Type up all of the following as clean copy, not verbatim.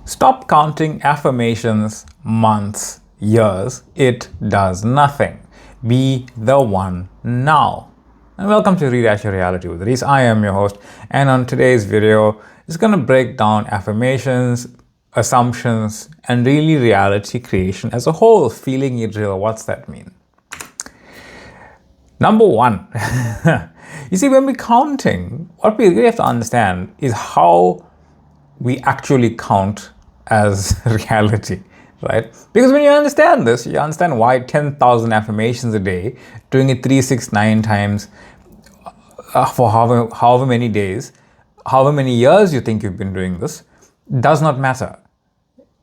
Stop counting affirmations, months, years. It does nothing. Be the one now. And welcome to Redash Your Reality with Reese. I am your host, and on today's video, it's going to break down affirmations, assumptions, and really reality creation as a whole. Feeling it real. What's that mean? Number one, you see, when we're counting, what we really have to understand is how we actually count as reality, right? Because when you understand this, you understand why 10,000 affirmations a day, doing it 369 times for however many days, however many years you think you've been doing this, does not matter.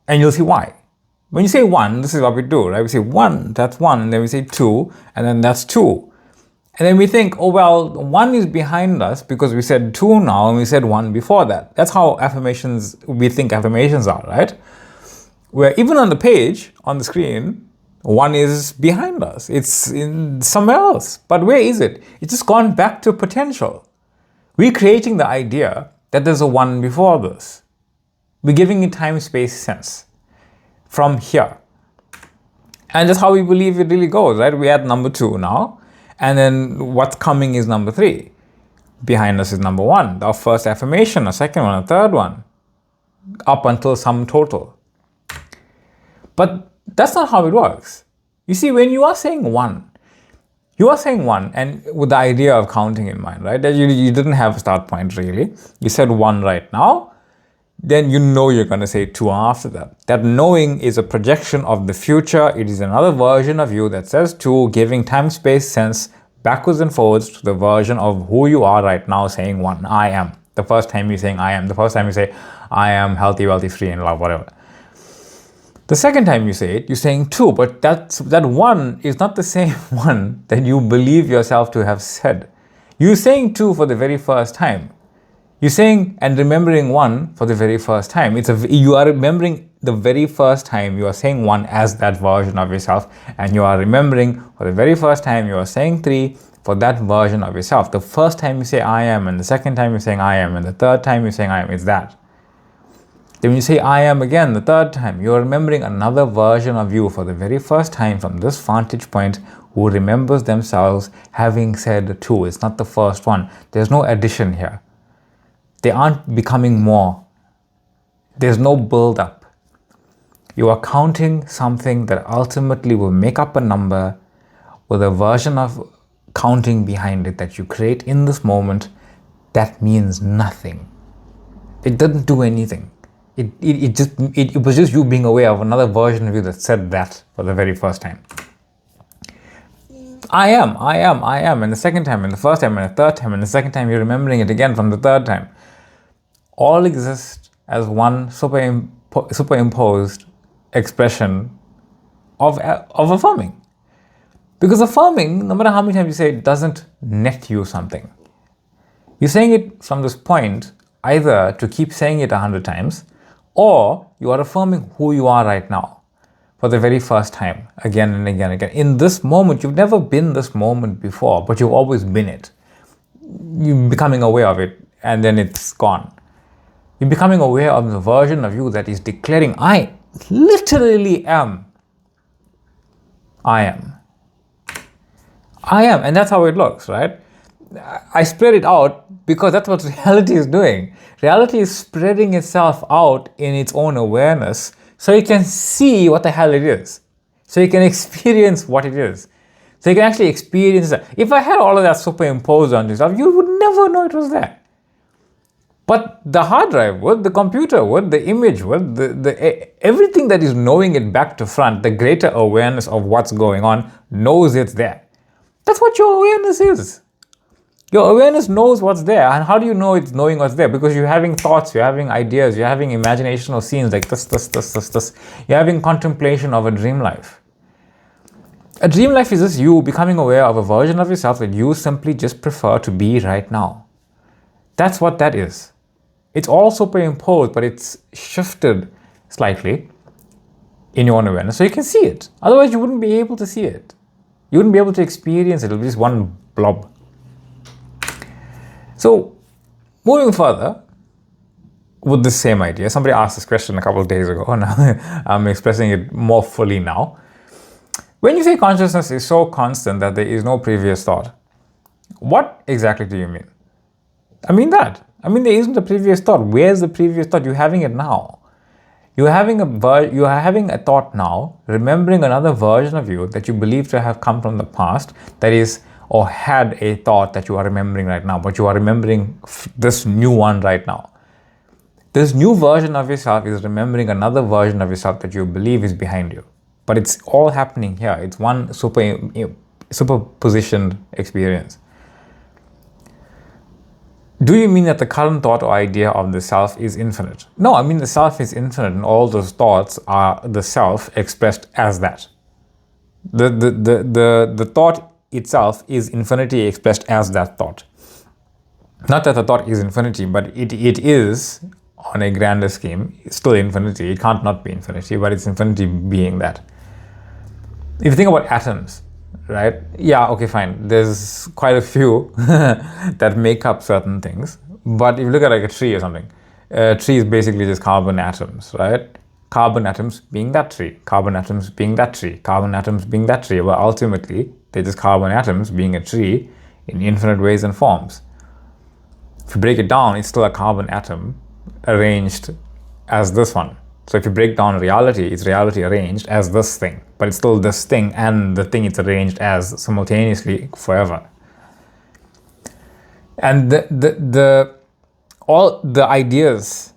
And you'll see why. When you say one, this is what we do, right? We say one, that's one, and then we say two, and then that's two. And then we think, oh, well, one is behind us because we said two now and we said one before that. That's how we think affirmations are, right? Where even on the page, on the screen, one is behind us. It's in somewhere else. But where is it? It's just gone back to potential. We're creating the idea that there's a one before this. We're giving it time-space sense from here. And that's how we believe it really goes, right? We're at number two now. And then what's coming is number three. Behind us is number one, our first affirmation, a second one, a third one, up until some total. But that's not how it works. You see, when you are saying one, and with the idea of counting in mind, right? That you didn't have a start point really. You said one right now, then you know you're going to say two after that. That knowing is a projection of the future. It is another version of you that says two, giving time-space sense backwards and forwards to the version of who you are right now, saying one, I am. The first time you're saying I am. The first time you say I am healthy, wealthy, free, in love, whatever. The second time you say it, you're saying two, but that one is not the same one that you believe yourself to have said. You're saying two for the very first time. You're saying and remembering one for the very first time. You are remembering the very first time you are saying one as that version of yourself, and you are remembering for the very first time you are saying three for that version of yourself. The first time you say I am, and the second time you're saying I am, and the third time you're saying I am, it's that. Then when you say I am again, the third time, you're remembering another version of you for the very first time from this vantage point who remembers themselves having said two. It's not the first one. There's no addition here. They aren't becoming more. There's no build-up. You are counting something that ultimately will make up a number with a version of counting behind it that you create in this moment that means nothing. It didn't do anything. It was just you being aware of another version of you that said that for the very first time. I am, and the second time, and the first time, and the third time, and the second time you're remembering it again from the third time. All exist as one superimposed expression of affirming. Because affirming, no matter how many times you say it, doesn't net you something. You're saying it from this point either to keep saying it 100 times, or you are affirming who you are right now for the very first time, again and again and again. In this moment, you've never been this moment before, but you've always been it. You're becoming aware of it, and then it's gone. You're becoming aware of the version of you that is declaring, I literally am. I am. And that's how it looks, right? I spread it out because that's what reality is doing. Reality is spreading itself out in its own awareness so you can see what the hell it is. So you can experience what it is. So you can actually experience it. If I had all of that superimposed on yourself, you would never know it was there. But the hard drive would, the computer would, the image would, everything that is knowing it back to front, the greater awareness of what's going on, knows it's there. That's what your awareness is. Your awareness knows what's there. And how do you know it's knowing what's there? Because you're having thoughts, you're having ideas, you're having imaginational scenes like this. You're having contemplation of a dream life. A dream life is just you becoming aware of a version of yourself that you simply just prefer to be right now. That's what that is. It's all superimposed, but it's shifted slightly in your own awareness so you can see it. Otherwise, you wouldn't be able to see it. You wouldn't be able to experience it. It'll be just one blob. So, moving further, with the same idea. Somebody asked this question a couple of days ago, and I'm expressing it more fully now. When you say consciousness is so constant that there is no previous thought, what exactly do you mean? I mean that. I mean, there isn't a previous thought. Where's the previous thought? You're having it now. You are having a thought now, remembering another version of you that you believe to have come from the past, that is, or had a thought that you are remembering right now, but you are remembering this new one right now. This new version of yourself is remembering another version of yourself that you believe is behind you. But it's all happening here. It's one superpositioned experience. Do you mean that the current thought or idea of the self is infinite? No, I mean the self is infinite and all those thoughts are the self expressed as that. The thought itself is infinity expressed as that thought. Not that the thought is infinity, but it is, on a grander scheme, still infinity. It can't not be infinity, but it's infinity being that. If you think about atoms, right? Yeah, okay, fine. There's quite a few that make up certain things. But if you look at like a tree or something, a tree is basically just carbon atoms, right? Carbon atoms being that tree, carbon atoms being that tree, carbon atoms being that tree. But ultimately, they're just carbon atoms being a tree in infinite ways and forms. If you break it down, it's still a carbon atom arranged as this one. So if you break down reality, it's reality arranged as this thing, but it's still this thing and the thing it's arranged as simultaneously forever. And all the ideas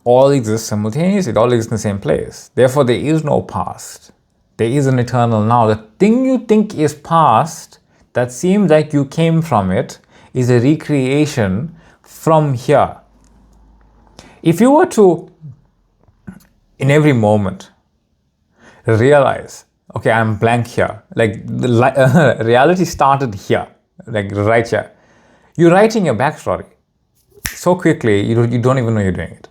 all exist simultaneously, it all exists in the same place. Therefore, there is no past. There is an eternal now. The thing you think is past, that seems like you came from it, is a recreation from here. If you were to, in every moment, realize, okay, I'm blank here. Like reality started here, like right here. You're writing your backstory so quickly, you don't even know you're doing it.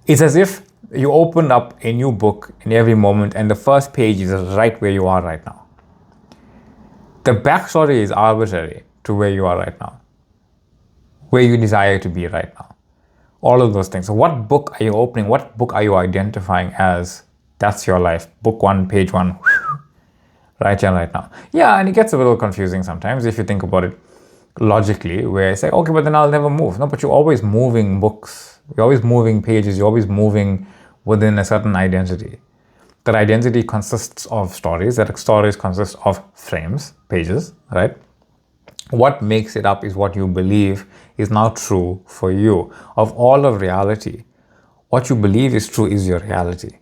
It's as if you opened up a new book in every moment and the first page is right where you are right now. The backstory is arbitrary to where you are right now, where you desire to be right now. All of those things. So what book are you opening? What book are you identifying as that's your life? Book one, page one, right here, right now. Yeah, and it gets a little confusing sometimes if you think about it logically, where it's like, okay, but then I'll never move. No, but you're always moving books. You're always moving pages. You're always moving within a certain identity. That identity consists of stories. That stories consist of frames, pages, right? What makes it up is what you believe is now true for you. Of all of reality, what you believe is true is your reality.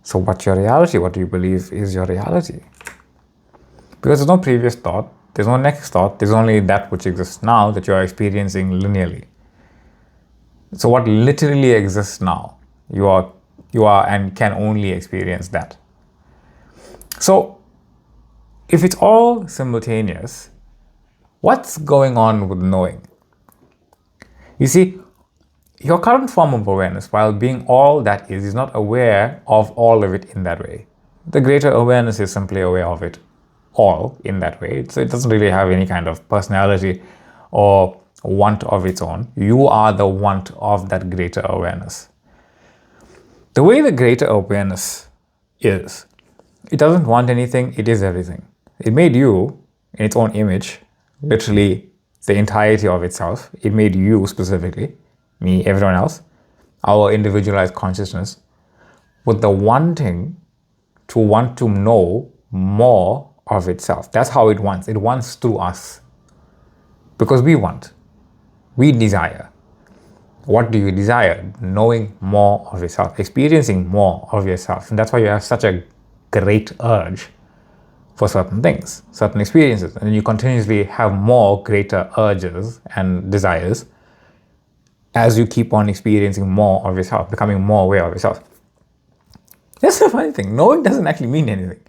So what's your reality? What do you believe is your reality? Because there's no previous thought, there's no next thought, there's only that which exists now that you are experiencing linearly. So what literally exists now, you are and can only experience that. So if it's all simultaneous, what's going on with knowing? You see, your current form of awareness, while being all that is not aware of all of it in that way. The greater awareness is simply aware of it all in that way. So it doesn't really have any kind of personality or want of its own. You are the want of that greater awareness. The way the greater awareness is, it doesn't want anything, it is everything. It made you in its own image, literally the entirety of itself. It made you specifically, me, everyone else, our individualized consciousness, with the wanting to want to know more of itself. That's how it wants. It wants through us. Because we want. We desire. What do you desire? Knowing more of yourself, experiencing more of yourself. And that's why you have such a great urge for certain things, certain experiences. And you continuously have more greater urges and desires as you keep on experiencing more of yourself, becoming more aware of yourself. That's the funny thing. Knowing doesn't actually mean anything.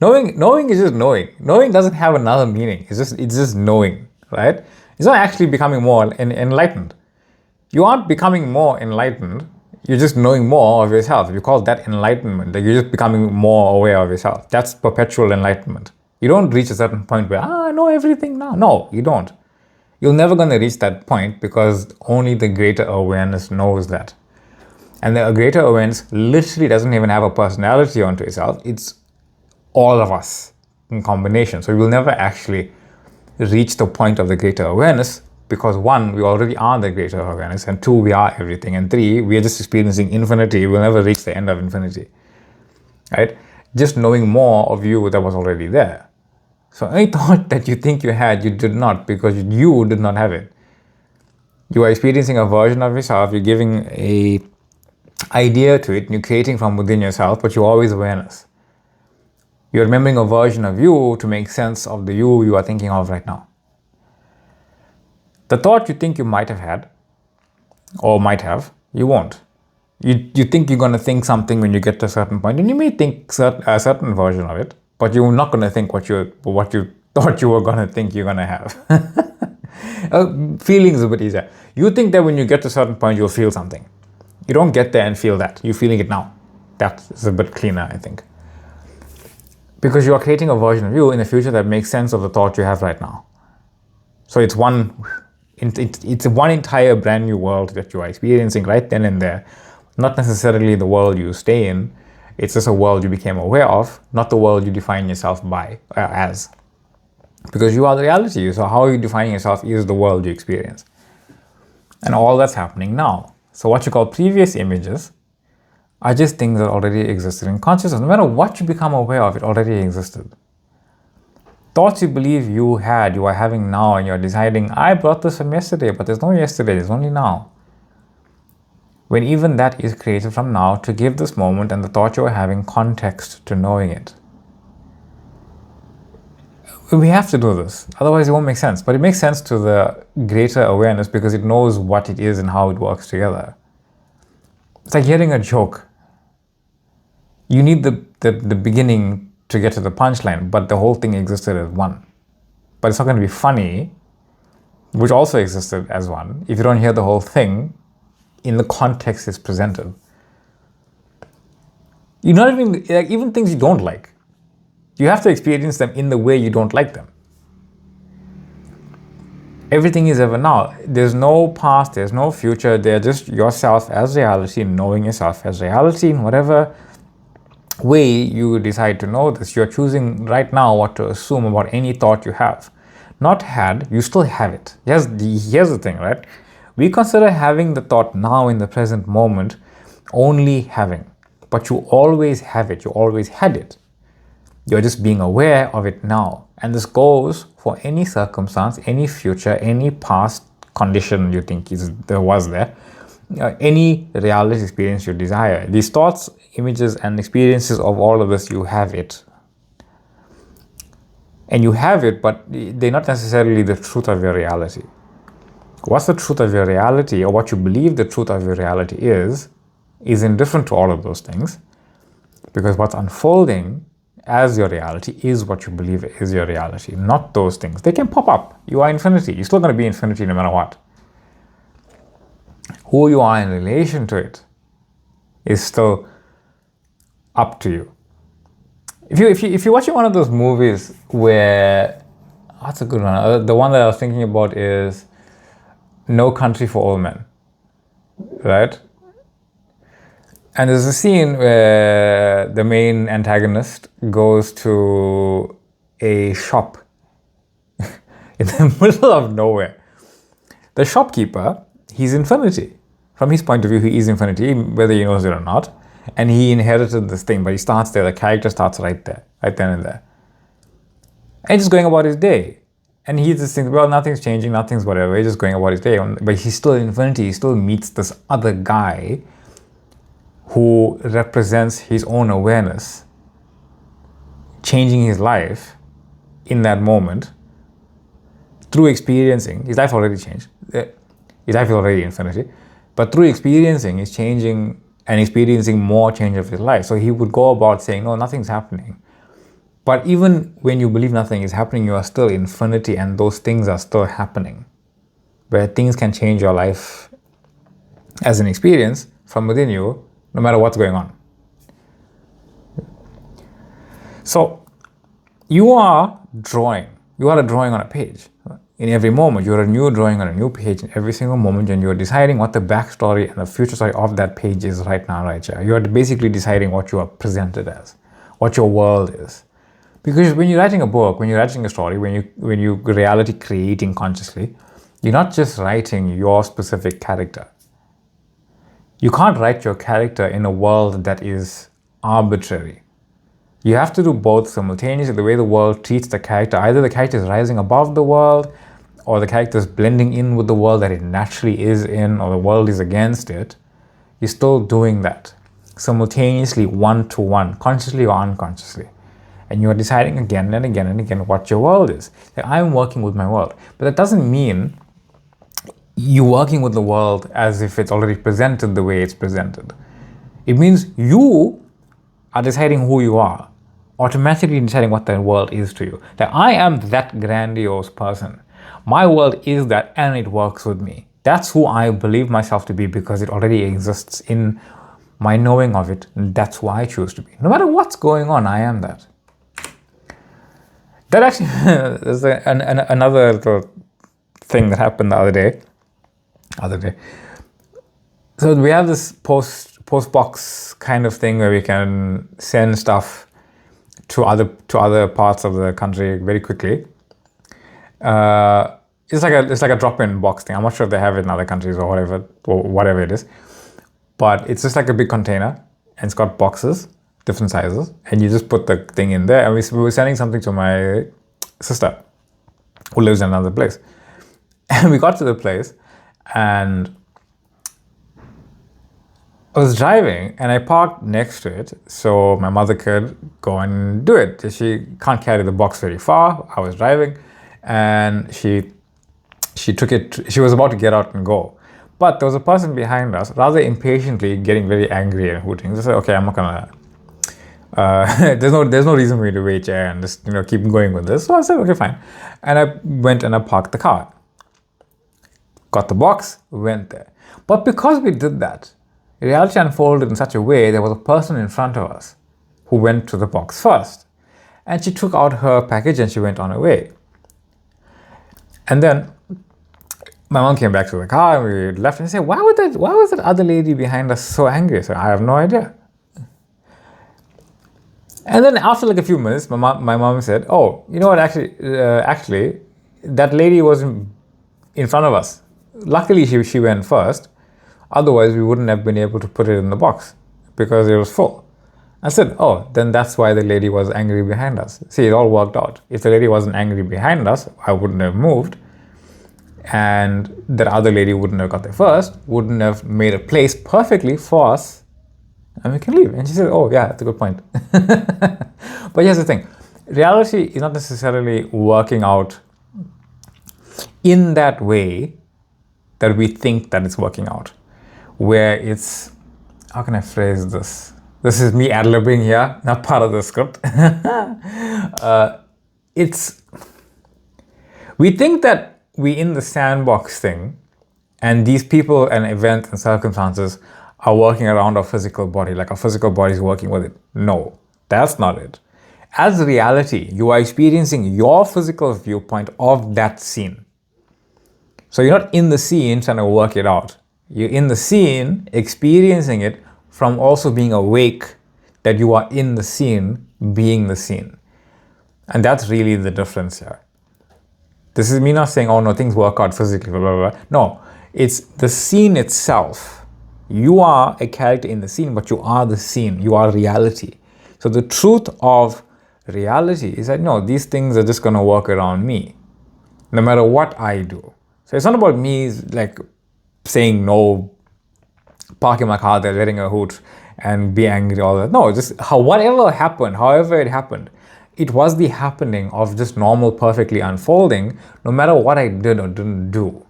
Knowing is just knowing. Knowing doesn't have another meaning. It's just knowing, right? It's not actually becoming more enlightened. You aren't becoming more enlightened. You're just knowing more of yourself. You call that enlightenment. Like you're just becoming more aware of yourself. That's perpetual enlightenment. You don't reach a certain point where, I know everything now. No, you don't. You're never going to reach that point because only the greater awareness knows that. And the greater awareness literally doesn't even have a personality onto itself. It's all of us in combination. So we will never actually reach the point of the greater awareness because one, we already are the greater awareness, and two, we are everything, and three, we are just experiencing infinity. We'll never reach the end of infinity, right? Just knowing more of you that was already there. So any thought that you think you had, you did not, because you did not have it. You are experiencing a version of yourself, you're giving a idea to it, and you're creating from within yourself, but you're always awareness. You're remembering a version of you to make sense of the you are thinking of right now. The thought you think you might have had, or might have, you won't. You think you're going to think something when you get to a certain point, and you may think a certain version of it, but you're not going to think what you thought you were going to think you're going to have. Feeling is a bit easier. You think that when you get to a certain point, you'll feel something. You don't get there and feel that. You're feeling it now. That is a bit cleaner, I think. Because you are creating a version of you in the future that makes sense of the thought you have right now. So it's one entire brand new world that you are experiencing right then and there. Not necessarily the world you stay in. It's just a world you became aware of, not the world you define yourself by as. Because you are the reality. So how you define yourself is the world you experience. And all that's happening now. So what you call previous images are just things that already existed in consciousness. No matter what you become aware of, it already existed. Thoughts you believe you had, you are having now, and you're deciding, I brought this from yesterday, but there's no yesterday, there's only now. When even that is created from now to give this moment and the thought you are having context to knowing it. We have to do this, otherwise it won't make sense. But it makes sense to the greater awareness because it knows what it is and how it works together. It's like hearing a joke. You need the beginning to get to the punchline, but the whole thing existed as one. But it's not going to be funny, which also existed as one, if you don't hear the whole thing in the context it's presented. You're not even things you don't like. You have to experience them in the way you don't like them. Everything is ever now. There's no past, there's no future. They're just yourself as reality, knowing yourself as reality in whatever way you decide to know this. You're choosing right now what to assume about any thought you have. Not had, you still have it. Here's the thing, right? We consider having the thought now in the present moment only having, but you always have it. You always had it. You're just being aware of it now. And this goes for any circumstance, any future, any past condition you think was there, any reality experience you desire. These thoughts, images, and experiences of all of this, you have it. And you have it, but they're not necessarily the truth of your reality. What's the truth of your reality, or what you believe the truth of your reality is indifferent to all of those things. Because what's unfolding as your reality is what you believe is your reality, not those things. They can pop up. You are infinity. You're still going to be infinity no matter what. Who you are in relation to it is still up to you. If you're watching one of those movies where, that's a good one. The one that I was thinking about is No Country for Old Men, right? And there's a scene where the main antagonist goes to a shop in the middle of nowhere. The shopkeeper, he's infinity. From his point of view, he is infinity, whether he knows it or not. And he inherited this thing, but he starts there. The character starts right there, right then and there. And he's just going about his day. And he just thinks, well, nothing's changing, nothing's whatever. He's just going about his day. But he's still infinity. He still meets this other guy who represents his own awareness, changing his life in that moment through experiencing. His life already changed. His life is already infinity. But through experiencing, he's changing and experiencing more change of his life. So he would go about saying, no, nothing's happening. But even when you believe nothing is happening, you are still infinity, and those things are still happening. Where things can change your life as an experience from within you, no matter what's going on. So you are drawing. You are a drawing on a page. in every moment. You're a new drawing on a new page in every single moment, and you're deciding what the backstory and the future story of that page is right now, right here. You're basically deciding what you are presented as, what your world is. Because when you're writing a book, when you're writing a story, when you reality creating consciously, you're not just writing your specific character. You can't write your character in a world that is arbitrary. You have to do both simultaneously. The way the world treats the character, either the character is rising above the world, or the character is blending in with the world that it naturally is in, or the world is against it. You're still doing that simultaneously, one to one, consciously or unconsciously. And you're deciding again and again and again what your world is. Like, I'm working with my world. But that doesn't mean you're working with the world as if it's already presented the way it's presented. It means you are deciding who you are, automatically deciding what that world is to you. That I am that grandiose person. My world is that, and it works with me. That's who I believe myself to be because it already exists in my knowing of it. And that's who I choose to be. No matter what's going on, I am that. That actually is another little thing that happened the other day. So we have this post box kind of thing where we can send stuff to other parts of the country very quickly. It's like a drop-in box thing. I'm not sure if they have it in other countries or whatever it is, but it's just like a big container and it's got boxes, different sizes, and you just put the thing in there. And we were sending something to my sister who lives in another place. And we got to the place and I was driving and I parked next to it so my mother could go and do it. She can't carry the box very far. I was driving and she took it. She was about to get out and go. But there was a person behind us, rather impatiently, getting very angry and hooting. Just said, okay, I'm not gonna there's no reason for me to wait here and just keep going with this. So I said, okay, fine. And I went and I parked the car. Got the box, went there. But because we did that, reality unfolded in such a way there was a person in front of us who went to the box first. And she took out her package and she went on her way. And then my mom came back to the car and we left and said, why was that other lady behind us so angry? So I have no idea. And then after like a few minutes, my mom said, oh, you know what, actually, that lady was in front of us. Luckily, she went first. Otherwise, we wouldn't have been able to put it in the box because it was full. I said, oh, then that's why the lady was angry behind us. See, it all worked out. If the lady wasn't angry behind us, I wouldn't have moved. And that other lady wouldn't have got there first, wouldn't have made a place perfectly for us, and we can leave. And she said, oh, yeah, that's a good point. But here's the thing. Reality is not necessarily working out in that way that we think that it's working out. Where it's, how can I phrase this? This is me ad-libbing here, not part of the script. We think that we in the sandbox thing, and these people and events and circumstances are working around our physical body, like our physical body is working with it. No, that's not it. As reality, you are experiencing your physical viewpoint of that scene. So you're not in the scene trying to work it out. You're in the scene, experiencing it from also being awake that you are in the scene, being the scene. And that's really the difference here. This is me not saying, oh no, things work out physically, blah, blah, blah. No, it's the scene itself. You are a character in the scene, but you are the scene. You are reality. So the truth of reality is that, no, these things are just going to work around me, no matter what I do. So it's not about me like saying no, parking my car there, letting a hoot and be angry, all that. No, just whatever happened, however it happened, it was the happening of just normal, perfectly unfolding, no matter what I did or didn't do.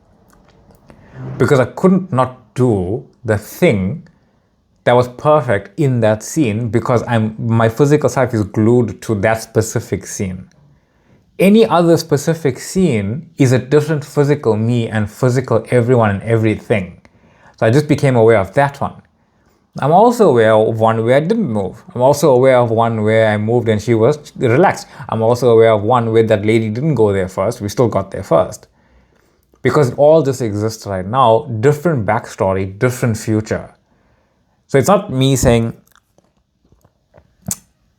Because I couldn't not do the thing that was perfect in that scene because my physical self is glued to that specific scene. Any other specific scene is a different physical me and physical everyone and everything. So I just became aware of that one. I'm also aware of one where I didn't move. I'm also aware of one where I moved and she was relaxed. I'm also aware of one where that lady didn't go there first. We still got there first. because it all just exists right now, different backstory, different future. So it's not me saying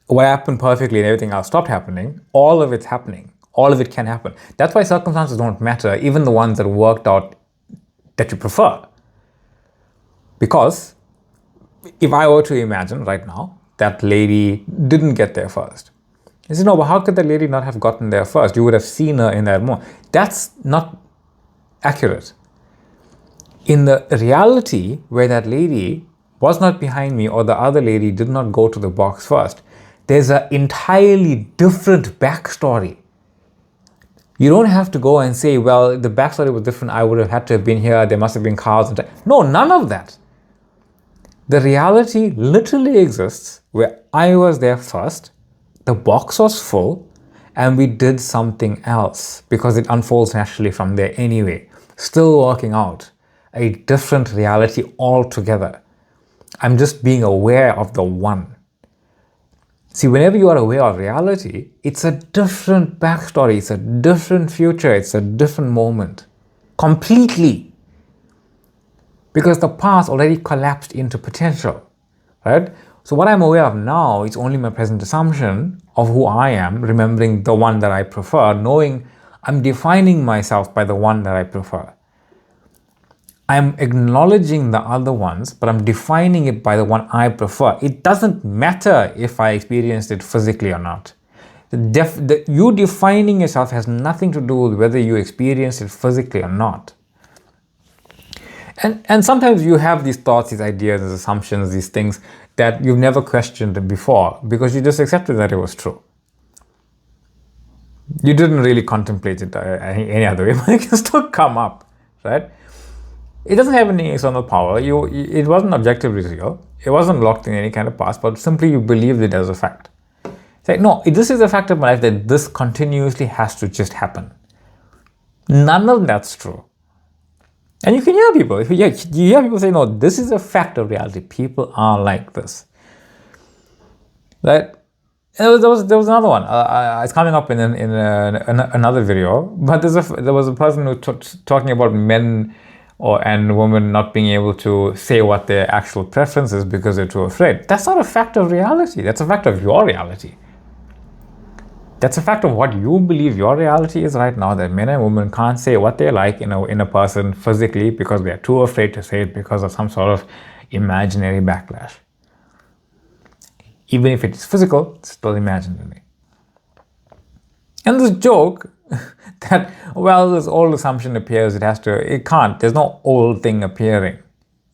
what happened perfectly and everything else stopped happening. All of it's happening. All of it can happen. That's why circumstances don't matter, even the ones that worked out that you prefer. Because if I were to imagine right now, that lady didn't get there first. You say, no, but how could that lady not have gotten there first? You would have seen her in that moment. That's not accurate. In the reality where that lady was not behind me or the other lady did not go to the box first, there's an entirely different backstory. You don't have to go and say, well, the backstory was different. I would have had to have been here. There must have been cars. No, none of that. The reality literally exists where I was there first, the box was full, and we did something else because it unfolds naturally from there anyway. Still working out a different reality altogether. I'm just being aware of the one. See, whenever you are aware of reality, it's a different backstory, it's a different future, it's a different moment. Completely. Because the past already collapsed into potential, right? So what I'm aware of now is only my present assumption of who I am, remembering the one that I prefer, knowing I'm defining myself by the one that I prefer. I'm acknowledging the other ones, but I'm defining it by the one I prefer. It doesn't matter if I experienced it physically or not. You defining yourself has nothing to do with whether you experienced it physically or not. And sometimes you have these thoughts, these ideas, these assumptions, these things that you've never questioned before because you just accepted that it was true. You didn't really contemplate it any other way, but it can still come up, right? It doesn't have any external power. It wasn't objectively real. It wasn't locked in any kind of past, but simply you believed it as a fact. It's like, no, this is a fact of my life that this continuously has to just happen. None of that's true. And you can hear people, you hear people say, no, this is a fact of reality. People are like this. Right? And there was another one. It's coming up in another video, but there was a person who talking about men and women not being able to say what their actual preference is because they're too afraid. That's not a fact of reality. That's a fact of your reality. That's a fact of what you believe your reality is right now, that men and women can't say what they like in a person physically because they're too afraid to say it because of some sort of imaginary backlash. Even if it's physical, it's still imaginary. And this joke that, well, this old assumption appears, it can't. There's no old thing appearing.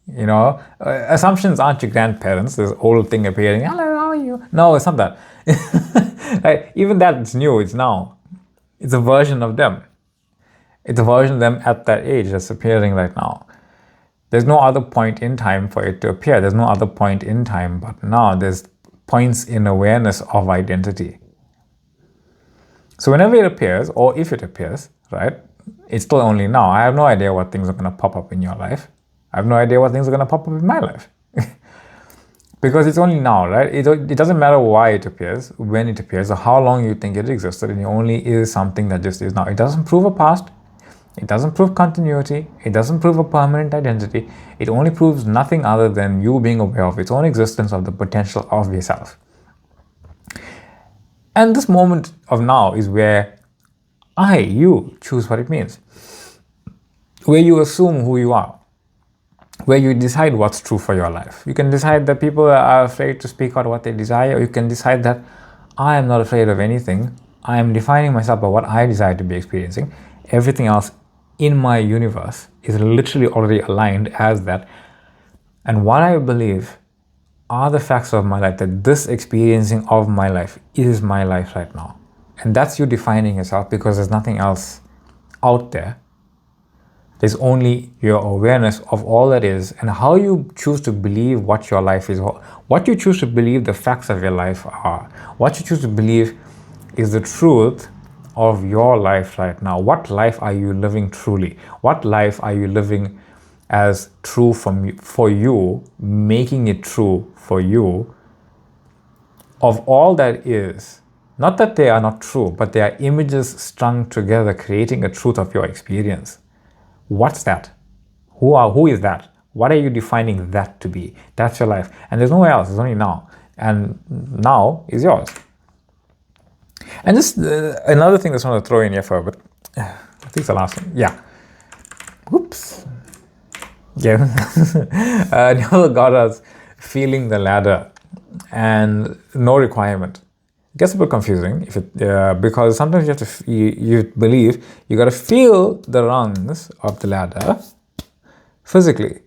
You know, assumptions aren't your grandparents. This old thing appearing, hello, how are you? No, it's not that. Right? Even that, it's new, it's now. It's a version of them. It's a version of them at that age that's appearing right now. There's no other point in time for it to appear. There's no other point in time but now. There's points in awareness of identity. So whenever it appears, or if it appears, right, it's still only now. I have no idea what things are going to pop up in your life. I have no idea what things are going to pop up in my life. Because it's only now, right? It doesn't matter why it appears, when it appears, or how long you think it existed. It only is something that just is now. It doesn't prove a past. It doesn't prove continuity. It doesn't prove a permanent identity. It only proves nothing other than you being aware of its own existence, of the potential of yourself. And this moment of now is where you choose what it means. Where you assume who you are. Where you decide what's true for your life. You can decide that people are afraid to speak out what they desire, or you can decide that I am not afraid of anything. I am defining myself by what I desire to be experiencing. Everything else in my universe is literally already aligned as that. And what I believe are the facts of my life, that this experiencing of my life is my life right now. And that's you defining yourself, because there's nothing else out there. There's only your awareness of all that is, and how you choose to believe what your life is, what you choose to believe the facts of your life are, what you choose to believe is the truth of your life right now. What life are you living truly? What life are you living as true for you, making it true for you, of all that is? Not that they are not true, but they are images strung together, creating a truth of your experience. What's that? Who is that? What are you defining that to be? That's your life. And there's nowhere else. It's only now. And now is yours. And just another thing that's want to throw in here for, but I think it's the last one. Yeah. Whoops. Yeah. NevilleGoddard's feeling the ladder and no requirement. It gets a bit confusing if it because sometimes you have to you believe you got to feel the rungs of the ladder physically.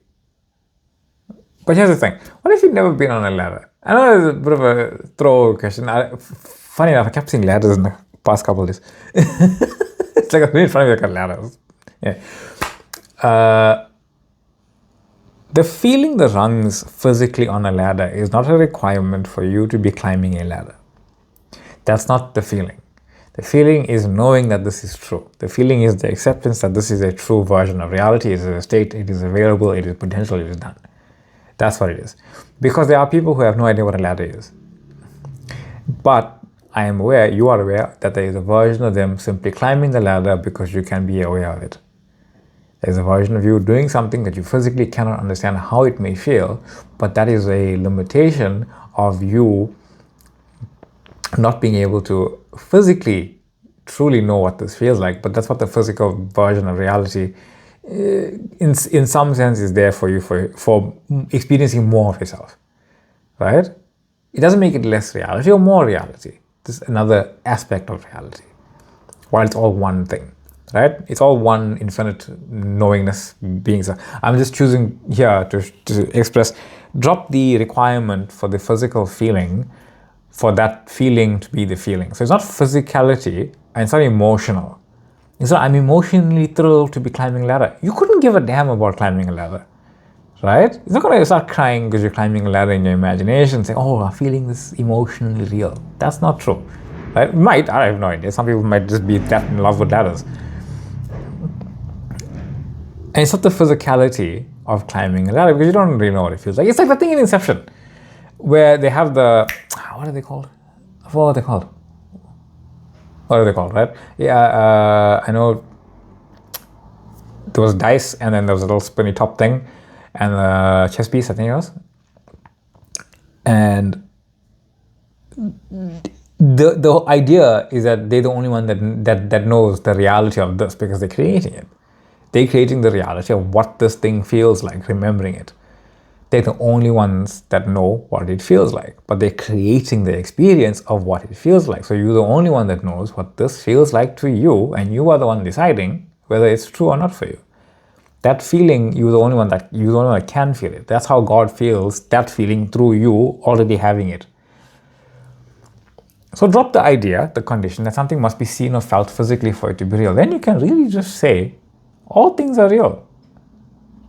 But here's the thing: what if you've never been on a ladder? I know it's a bit of a throw question. Funny enough, I kept seeing ladders in the past couple of days. It's like in front of you like a ladder. Yeah. The feeling the rungs physically on a ladder is not a requirement for you to be climbing a ladder. That's not the feeling. The feeling is knowing that this is true. The feeling is the acceptance that this is a true version of reality. It is a state, it is available, it is potential, it is done. That's what it is. Because there are people who have no idea what a ladder is. But I am aware, you are aware, that there is a version of them simply climbing the ladder because you can be aware of it. There's a version of you doing something that you physically cannot understand how it may feel, but that is a limitation of you not being able to physically truly know what this feels like. But that's what the physical version of reality in some sense is there for you for experiencing more of yourself, right? It doesn't make it less reality or more reality. This is another aspect of reality, while it's all one thing, right? It's all one infinite knowingness being. So I'm just choosing here to express, drop the requirement for the physical feeling, for that feeling to be the feeling. So it's not physicality and it's not emotional. It's not, I'm emotionally thrilled to be climbing a ladder. You couldn't give a damn about climbing a ladder, right? It's not going to start crying because you're climbing a ladder in your imagination, saying, oh, I'm feeling this emotionally real. That's not true, right? It might, I have no idea. Some people might just be that in love with ladders. And it's not the physicality of climbing a ladder because you don't really know what it feels like. It's like the thing in Inception where they have the, what are they called? I forgot what they're called. What are they called, right? Yeah, I know there was dice and then there was a little spinny top thing and a chess piece, I think it was. And the idea is that they're the only one that knows the reality of this because they're creating it. They're creating the reality of what this thing feels like, remembering it. They're the only ones that know what it feels like, but they're creating the experience of what it feels like. So you're the only one that knows what this feels like to you, and you are the one deciding whether it's true or not for you. That feeling, you're the only one that can feel it. That's how God feels that feeling through you already having it. So drop the idea, the condition that something must be seen or felt physically for it to be real. Then you can really just say, all things are real.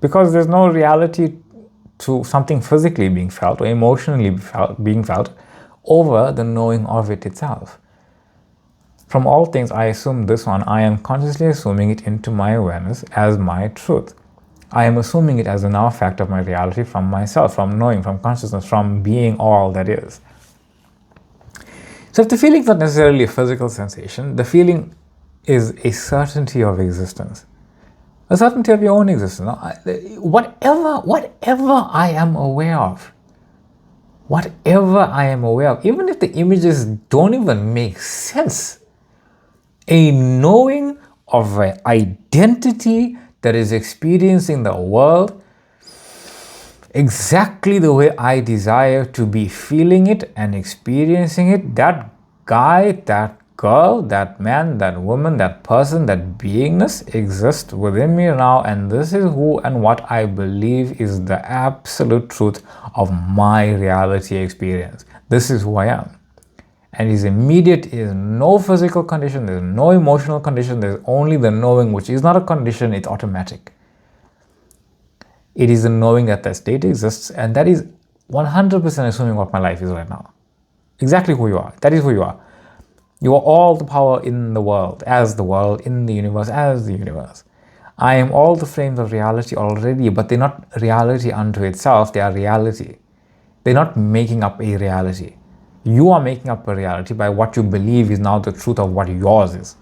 Because there's no reality to something physically being felt or emotionally being felt over the knowing of it itself. From all things, I assume this one. I am consciously assuming it into my awareness as my truth. I am assuming it as a now fact of my reality from myself, from knowing, from consciousness, from being all that is. So if the feeling is not necessarily a physical sensation, the feeling is a certainty of existence. A certainty of your own existence. Whatever I am aware of, even if the images don't even make sense, a knowing of an identity that is experiencing the world exactly the way I desire to be feeling it and experiencing it, that guy, that girl, that man, that woman, that person, that beingness exists within me now, and this is who and what I believe is the absolute truth of my reality experience. This is who I am. And is immediate, is no physical condition, there's no emotional condition, there's only the knowing, which is not a condition, it's automatic. It is the knowing that that state exists, and that is 100% assuming what my life is right now. Exactly who you are. That is who you are. You are all the power in the world, in the universe, as the universe. I am all the frames of reality already, but they're not reality unto itself, they are reality. They're not making up a reality. You are making up a reality by what you believe is now the truth of what yours is.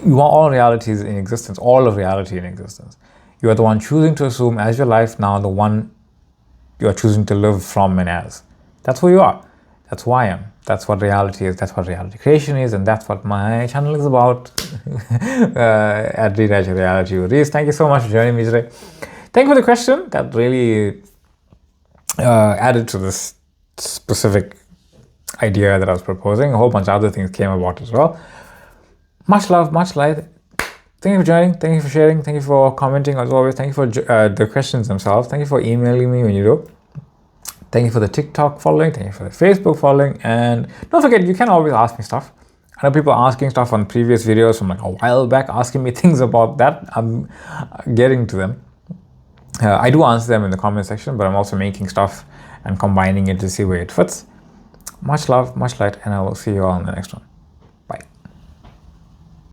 You are all realities in existence, all of reality in existence. You are the one choosing to assume as your life now, the one you are choosing to live from and as. That's who you are. That's who I am. That's what reality is. That's what reality creation is. And that's what my channel is about. At Rewrite Your Reality with Reese. Thank you so much for joining me today. Thank you for the question. That really added to this specific idea that I was proposing. A whole bunch of other things came about as well. Much love, much light. Thank you for joining. Thank you for sharing. Thank you for commenting as always. Thank you for the questions themselves. Thank you for emailing me when you do. Thank you for the TikTok following. Thank you for the Facebook following. And don't forget, you can always ask me stuff. I know people are asking stuff on previous videos from like a while back, asking me things about that. I'm getting to them. I do answer them in the comment section, but I'm also making stuff and combining it to see where it fits. Much love, much light, and I will see you all in the next one.